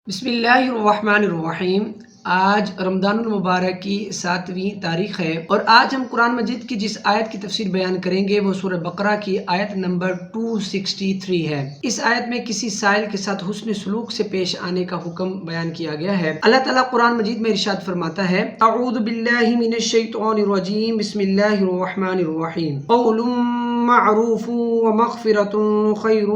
بسم اللہ الرحمن الرحیم۔ آج رمضان المبارک کی 7ویں تاریخ ہے اور آج ہم قرآن مجید کی جس آیت کی تفسیر بیان کریں گے وہ سورہ بقرہ کی آیت نمبر 263 ہے۔ اس آیت میں کسی سائل کے ساتھ حسن سلوک سے پیش آنے کا حکم بیان کیا گیا ہے۔ اللہ تعالیٰ قرآن مجید میں ارشاد فرماتا ہے، اعوذ باللہ من الشیطان الرجیم، بسم اللہ الرحمن الرحیم، قول معروف ومغفرۃ خیر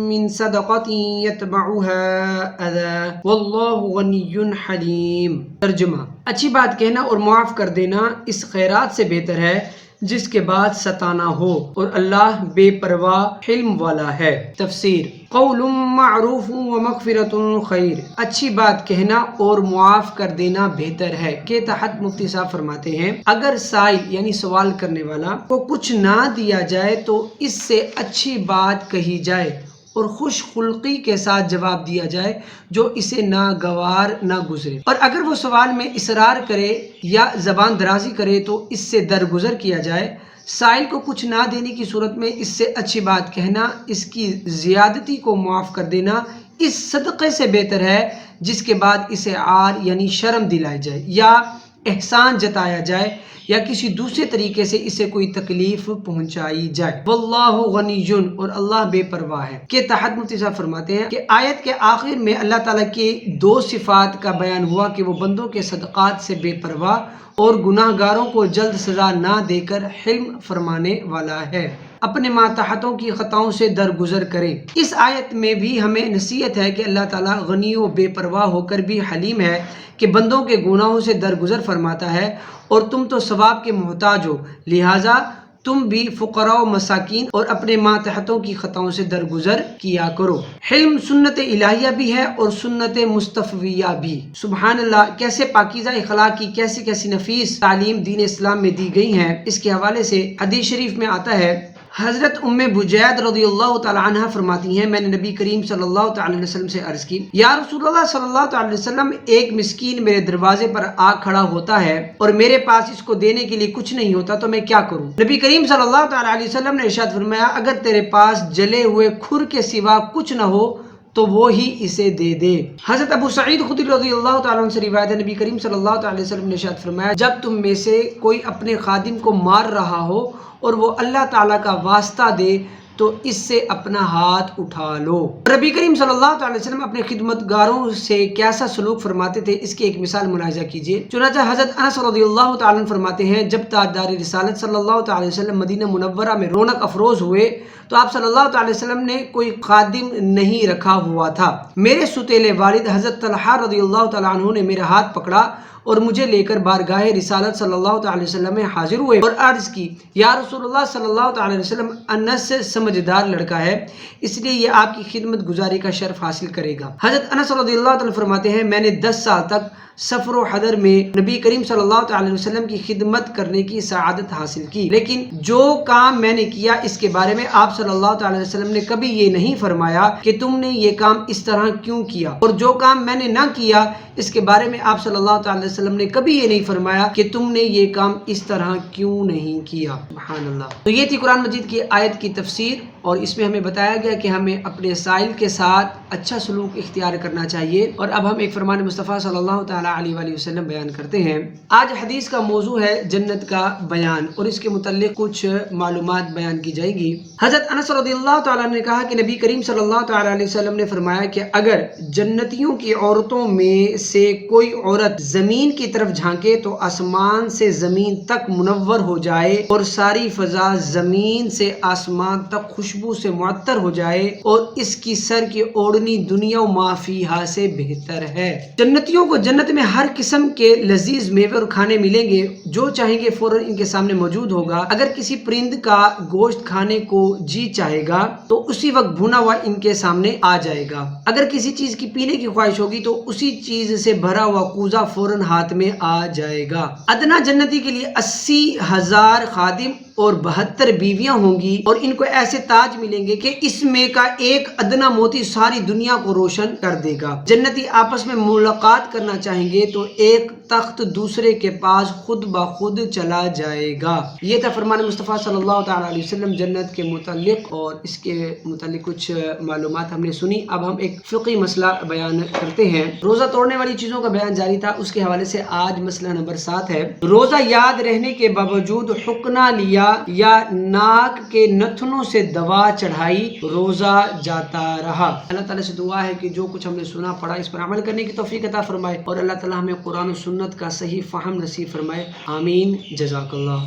من صدقۃ یتبعها اذی واللہ غنی حلیم۔ ترجمہ: اچھی بات کہنا اور معاف کر دینا اس خیرات سے بہتر ہے جس کے بعد ستانا ہو، اور اللہ بے پرواہ حلم والا ہے۔ تفسیر: قول معروف و مغفرۃ خیر، اچھی بات کہنا اور معاف کر دینا بہتر ہے کے تحت مفتی صاحب فرماتے ہیں، اگر سائل یعنی سوال کرنے والا کو کچھ نہ دیا جائے تو اس سے اچھی بات کہی جائے اور خوش خلقی کے ساتھ جواب دیا جائے جو اسے ناگوار نہ گزرے، اور اگر وہ سوال میں اصرار کرے یا زبان درازی کرے تو اس سے درگزر کیا جائے۔ سائل کو کچھ نہ دینے کی صورت میں اس سے اچھی بات کہنا، اس کی زیادتی کو معاف کر دینا اس صدقے سے بہتر ہے جس کے بعد اسے عار یعنی شرم دلائی جائے یا احسان جتایا جائے یا کسی دوسرے طریقے سے اسے کوئی تکلیف پہنچائی جائے۔ واللہ غنی، اور اللہ بے پرواہ ہے کے تحت مفتی صاحب فرماتے ہیں کہ آیت کے آخر میں اللہ تعالیٰ کے دو صفات کا بیان ہوا کہ وہ بندوں کے صدقات سے بے پرواہ اور گناہ گاروں کو جلد سزا نہ دے کر حلم فرمانے والا ہے، اپنے ماتحتوں کی خطاؤں سے درگزر کرے۔ اس آیت میں بھی ہمیں نصیحت ہے کہ اللہ تعالیٰ غنی و بے پرواہ ہو کر بھی حلیم ہے کہ بندوں کے گناہوں سے درگزر فرماتا ہے، اور تم تو ثواب کے محتاج ہو، لہٰذا تم بھی فقراء و مساکین اور اپنے ماتحتوں کی خطاؤں سے درگزر کیا کرو۔ حلم سنت الہیہ بھی ہے اور سنت مصطفیہ بھی۔ سبحان اللہ، کیسے پاکیزہ اخلاق کی کیسی کیسی نفیس تعلیم دین اسلام میں دی گئی ہیں۔ اس کے حوالے سے حدیث شریف میں آتا ہے، حضرت ام بجید رضی اللہ تعالی عنہ فرماتی ہیں، میں نے نبی کریم صلی اللہ تعالی علیہ وسلم سے عرض کی، یا رسول اللہ صلی اللہ تعالی علیہ وسلم، ایک مسکین میرے دروازے پر آ کھڑا ہوتا ہے اور میرے پاس اس کو دینے کے لیے کچھ نہیں ہوتا تو میں کیا کروں؟ نبی کریم صلی اللہ تعالی علیہ وسلم نے ارشاد فرمایا، اگر تیرے پاس جلے ہوئے کھر کے سوا کچھ نہ ہو تو وہی اسے دے دے۔ حضرت ابو سعید خدری رضی اللہ تعالیٰ عنہ سے روایت ہے، نبی کریم صلی اللہ تعالی وسلم نے ارشاد فرمایا، جب تم میں سے کوئی اپنے خادم کو مار رہا ہو اور وہ اللہ تعالیٰ کا واسطہ دے تو اس سے اپنا ہاتھ اٹھا لو۔ نبی کریم صلی اللہ تعالی وسلم اپنے خدمتگاروں سے کیسا سلوک فرماتے تھے، اس کی ایک مثال ملاحظہ کیجیے۔ چنانچہ حضرت انس رضی اللہ تعالیٰ عنہ فرماتے ہیں، جب تاجدار رسالت صلی اللہ تعالی وسلم مدینہ منورہ میں رونق افروز ہوئے تو آپ صلی اللہ تعالی وسلم نے کوئی خادم نہیں رکھا ہوا تھا۔ میرے ستیلے والد حضرت طلحہ رضی اللہ تعالیٰ عنہ نے میرا ہاتھ پکڑا اور مجھے لے کر بارگاہ رسالت صلی اللہ تعالی وسلم میں حاضر ہوئے اور عرض کی، یا رسول اللہ صلی اللہ تعالی وسلم، انس سمجھدار لڑکا ہے، اس لیے یہ آپ کی خدمت گزاری کا شرف حاصل کرے گا۔ حضرت انس رضی اللہ تعالی فرماتے ہیں، میں نے 10 سال تک سفر و حضر میں نبی کریم صلی اللہ تعالی وسلم کی خدمت کرنے کی سعادت حاصل کی، لیکن جو کام میں نے کیا اس کے بارے میں آپ صلی اللہ تعالی وسلم نے کبھی یہ نہیں فرمایا کہ تم نے یہ کام اس طرح کیوں کیا، اور جو کام میں نے نہ کیا اس کے بارے میں آپ صلی اللہ تعالی وسلم نے کبھی یہ نہیں فرمایا کہ تم نے یہ کام اس طرح کیوں نہیں کیا۔ سبحان اللہ۔ تو یہ تھی قرآن مجید کی آیت کی تفسیر، اور اس میں ہمیں بتایا گیا کہ ہمیں اپنے سائل کے ساتھ اچھا سلوک اختیار کرنا چاہیے، اور اب ہم ایک فرمان مصطفیٰ صلی اللہ تعالی علیہ وآلہ وسلم بیان کرتے ہیں۔ آج حدیث کا موضوع ہے جنت کا بیان، اور اس کے متعلق کچھ معلومات بیان کی جائے گی۔ حضرت انس رضی اللہ تعالیٰ نے کہا کہ نبی کریم صلی اللہ تعالی علیہ وسلم نے فرمایا کہ اگر جنتیوں کی عورتوں میں سے کوئی عورت زمین کی طرف جھانکے تو آسمان سے زمین تک منور ہو جائے اور ساری فضا زمین سے آسمان تک خوشبو سے معطر ہو جائے، اور اس کی سر کی اوڑھنی دنیا و ما فیہا سے بہتر ہے۔ جنتیوں کو جنت میں ہر قسم کے لذیذ میوے اور کھانے ملیں گے، جو چاہیں گے فوراً ان کے سامنے موجود ہوگا۔ اگر کسی پرند کا گوشت کھانے کو جی چاہے گا تو اسی وقت بھونا ہوا ان کے سامنے آ جائے گا۔ اگر کسی چیز کی پینے کی خواہش ہوگی تو اسی چیز سے بھرا ہوا کوزہ فوراً ہاتھ میں آ جائے گا۔ ادنا جنتی کے لیے 80,000 خادم اور 72 بیویاں ہوں گی، اور ان کو ایسے تاج ملیں گے کہ اس میں کا ایک ادنا موتی ساری دنیا کو روشن کر دے گا۔ جنتی آپس میں ملاقات کرنا چاہیں گے تو ایک تخت دوسرے کے پاس خود بخود چلا جائے گا۔ یہ تھا فرمان مصطفیٰ صلی اللہ تعالیٰ علیہ وسلم جنت کے متعلق، اور اس کے متعلق کچھ معلومات ہم نے سنی۔ اب ہم ایک فقہی مسئلہ بیان کرتے ہیں۔ روزہ توڑنے والی چیزوں کا بیان جاری تھا، اس کے حوالے سے آج مسئلہ نمبر 7 ہے۔ روزہ یاد رہنے کے باوجود حقنہ لیا یا ناک کے نتنوں سے دوا چڑھائی، روزہ جاتا رہا۔ اللہ تعالیٰ سے دعا ہے کہ جو کچھ ہم نے سنا پڑھا اس پر عمل کرنے کی توفیق عطا فرمائے، اور اللہ تعالیٰ ہمیں قرآن و سنت کا صحیح فہم نصیب فرمائے۔ آمین۔ جزاک اللہ۔